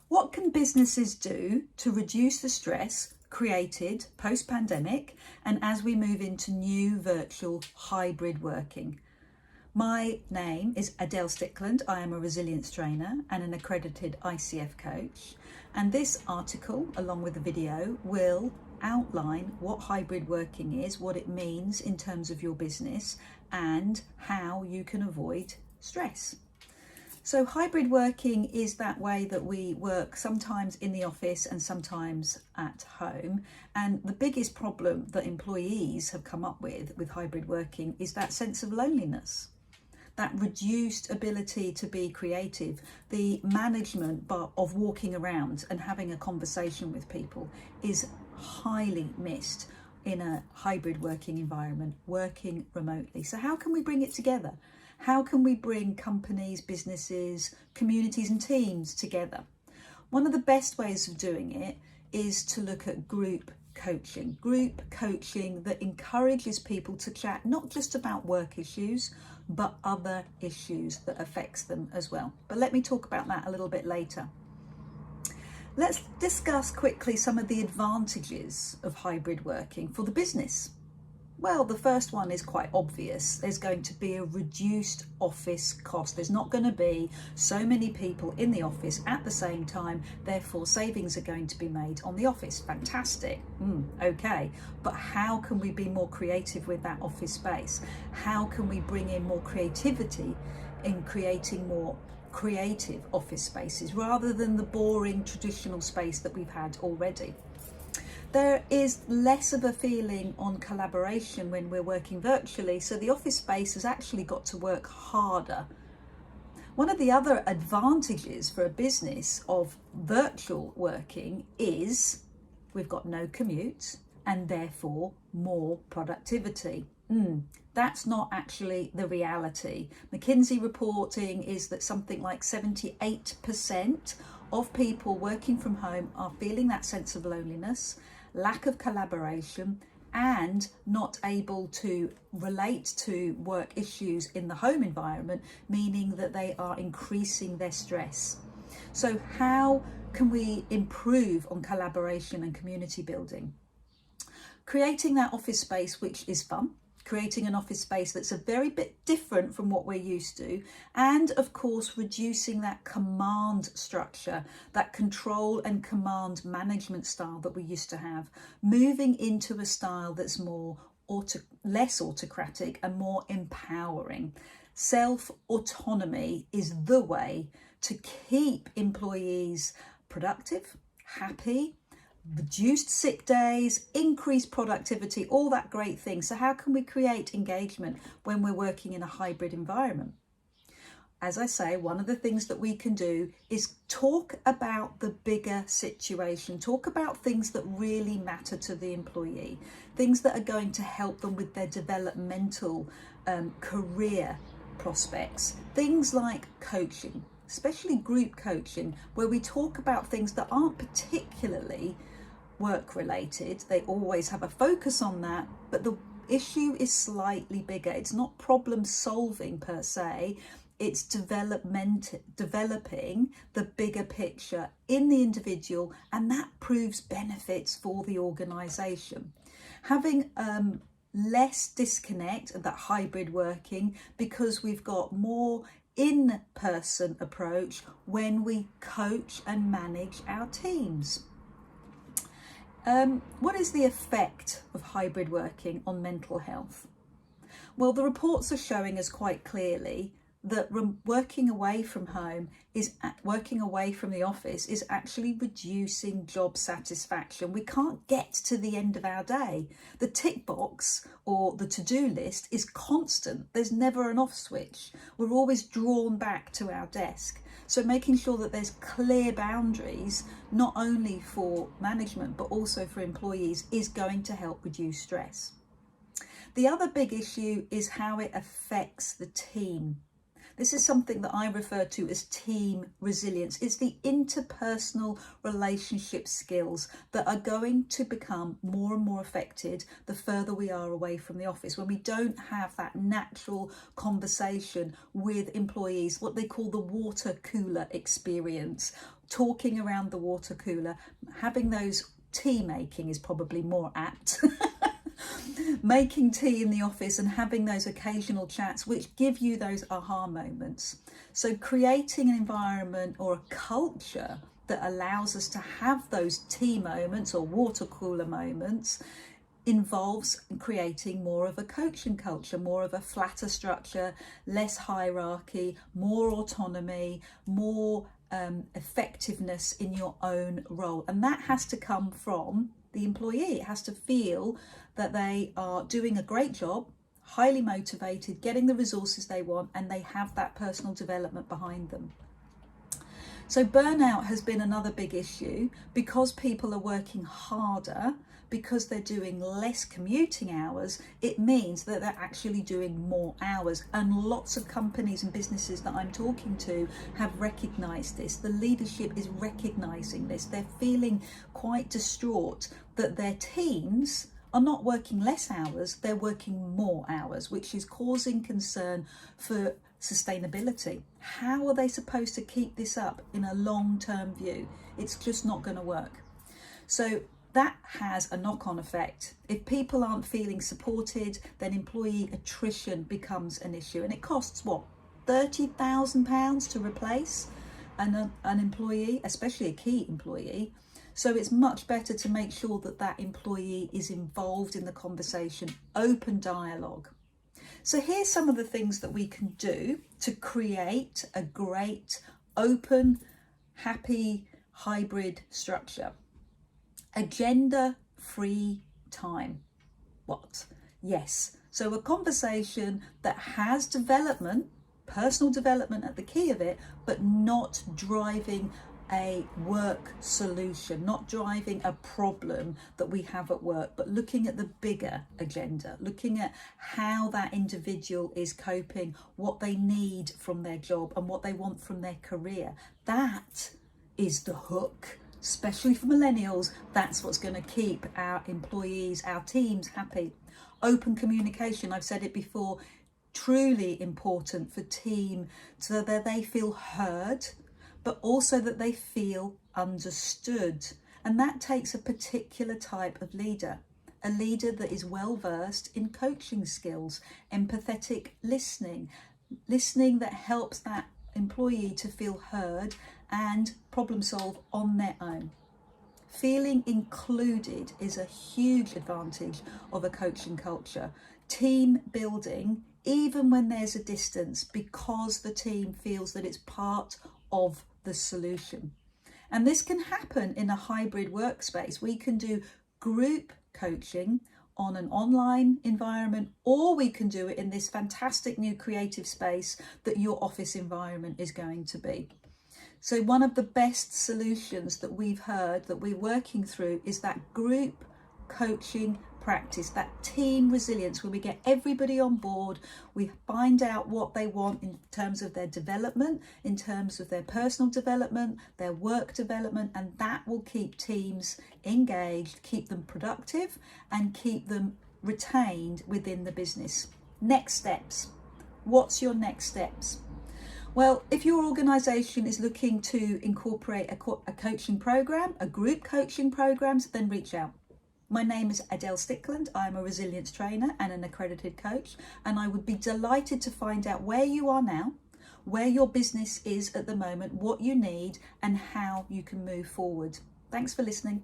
What can businesses do to reduce the stress created post-pandemic and as we move into new virtual hybrid working? My name is Adele Stickland. I am a resilience trainer and an accredited ICF coach. And this article, along with the video, will outline what hybrid working is, what it means in terms of your business, and how you can avoid stress. So hybrid working is that way that we work sometimes in the office and sometimes at home. And the biggest problem that employees have come up with hybrid working is that sense of loneliness, that reduced ability to be creative, the management of walking around and having a conversation with people is highly missed in a hybrid working environment, working remotely. So how can we bring it together? How can we bring companies, businesses, communities and teams together? One of the best ways of doing it is to look at group coaching that encourages people to chat not just about work issues, but other issues that affects them as well. But let me talk about that a little bit later. Let's discuss quickly some of the advantages of hybrid working for the business. Well, the first one is quite obvious. There's going to be a reduced office cost. There's not going to be so many people in the office at the same time. Therefore, savings are going to be made on the office. Fantastic. Okay. But how can we be more creative with that office space? How can we bring in more creativity in creating more creative office spaces rather than the boring traditional space that we've had already? There is less of a feeling on collaboration when we're working virtually, so the office space has actually got to work harder. One of the other advantages for a business of virtual working is we've got no commute and therefore more productivity. That's not actually the reality. McKinsey reporting is that something like 78% of people working from home are feeling that sense of loneliness, lack of collaboration, and not able to relate to work issues in the home environment, meaning that they are increasing their stress. So how can we improve on collaboration and community building? Creating that office space which is fun, creating an office space that's a very bit different from what we're used to, and of course reducing that command structure, that control and command management style that we used to have, moving into a style that's less autocratic and more empowering. Self-autonomy is the way to keep employees productive, happy, reduced sick days, increased productivity, all that great thing. So how can we create engagement when we're working in a hybrid environment? As I say, one of the things that we can do is talk about the bigger situation, talk about things that really matter to the employee, things that are going to help them with their developmental career prospects, things like coaching, especially group coaching, where we talk about things that aren't particularly work related. They always have a focus on that, but the issue is slightly bigger. It's not problem solving per se, it's developing the bigger picture in the individual, and that proves benefits for the organization. Having less disconnect of that hybrid working, because we've got more in-person approach when we coach and manage our teams. What is the effect of hybrid working on mental health? Well, the reports are showing us quite clearly that working away from the office is actually reducing job satisfaction. We can't get to the end of our day. The tick box or the to-do list is constant. There's never an off switch. We're always drawn back to our desk. So making sure that there's clear boundaries, not only for management, but also for employees, is going to help reduce stress. The other big issue is how it affects the team. This is something that I refer to as team resilience. It's the interpersonal relationship skills that are going to become more and more affected the further we are away from the office, when we don't have that natural conversation with employees, what they call the water cooler experience. talking around the water cooler, having those tea making is probably more apt. Making tea in the office and having those occasional chats which give you those aha moments. So creating an environment or a culture that allows us to have those tea moments or water cooler moments involves creating more of a coaching culture, more of a flatter structure, less hierarchy, more autonomy, more effectiveness in your own role. And that has to come from the employee. It has to feel that they are doing a great job, highly motivated, getting the resources they want, and they have that personal development behind them. So burnout has been another big issue because people are working harder, because they're doing less commuting hours. It means that they're actually doing more hours, and lots of companies and businesses that I'm talking to have recognized this. The leadership is recognizing this. They're feeling quite distraught that their teams are not working less hours, they're working more hours, which is causing concern for sustainability. How are they supposed to keep this up in a long-term view? It's just not going to work. So that has a knock-on effect. If people aren't feeling supported, then employee attrition becomes an issue, and it costs what, £30,000 to replace an employee, especially a key employee. So it's much better to make sure that that employee is involved in the conversation, open dialogue. So here's some of the things that we can do to create a great, open, happy, hybrid structure. Agenda-free time. What? Yes. So a conversation that has development, personal development at the key of it, but not driving a work solution, not driving a problem that we have at work, but looking at the bigger agenda, looking at how that individual is coping, what they need from their job and what they want from their career. That is the hook, especially for millennials. That's what's going to keep our employees, our teams happy. Open communication, I've said it before, truly important for team so that they feel heard, but also that they feel understood. And that takes a particular type of leader, a leader that is well versed in coaching skills, empathetic listening that helps that employee to feel heard and problem solve on their own. Feeling included is a huge advantage of a coaching culture. Team building, even when there's a distance, because the team feels that it's part of the solution. And this can happen in a hybrid workspace. We can do group coaching on an online environment, or we can do it in this fantastic new creative space that your office environment is going to be. So one of the best solutions that we've heard that we're working through is that group coaching practice, that team resilience, where we get everybody on board, we find out what they want in terms of their development, in terms of their personal development, their work development, and that will keep teams engaged, keep them productive, and keep them retained within the business. Next steps. What's your next steps? Well, if your organisation is looking to incorporate a coaching program, a group coaching programs, then reach out. My name is Adele Stickland. I'm a resilience trainer and an accredited coach, and I would be delighted to find out where you are now, where your business is at the moment, what you need, and how you can move forward. Thanks for listening.